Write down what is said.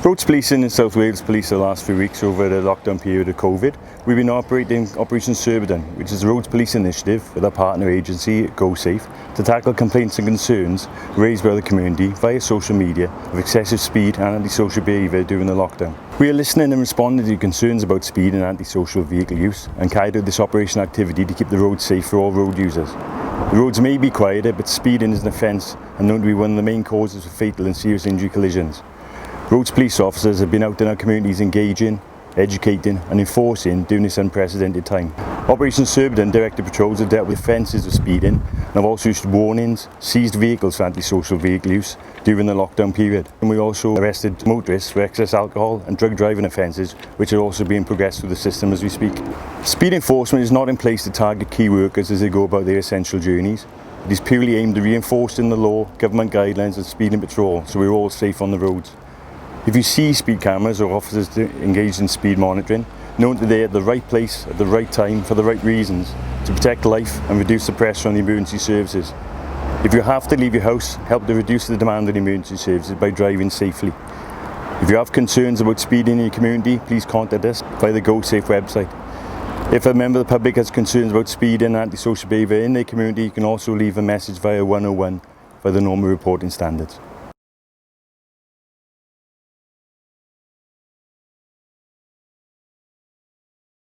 Roads policing in South Wales Police the last few weeks over the lockdown period of COVID. We've been operating Operation Surbiton, which is a roads police initiative with our partner agency GoSafe to tackle complaints and concerns raised by the community via social media of excessive speed and antisocial behaviour during the lockdown. We are listening and responding to concerns about speed and antisocial vehicle use and carried out this operation activity to keep the roads safe for all road users. The roads may be quieter, but speeding is an offence and known to be one of the main causes of fatal and serious injury collisions. Roads police officers have been out in our communities engaging, educating and enforcing during this unprecedented time. Operation Surbiton directed patrols have dealt with offences of speeding and have also issued warnings, seized vehicles for antisocial vehicle use during the lockdown period. And we also arrested motorists for excess alcohol and drug driving offences, which are also being progressed through the system as we speak. Speed enforcement is not in place to target key workers as they go about their essential journeys. It is purely aimed at reinforcing the law, government guidelines and speeding patrol so we're all safe on the roads. If you see speed cameras or officers engaged in speed monitoring, know that they're at the right place at the right time for the right reasons to protect life and reduce the pressure on the emergency services. If you have to leave your house, help to reduce the demand on emergency services by driving safely. If you have concerns about speeding in your community, please contact us via the GoSafe website. If a member of the public has concerns about speed and antisocial behaviour in their community, you can also leave a message via 101 via the normal reporting standards.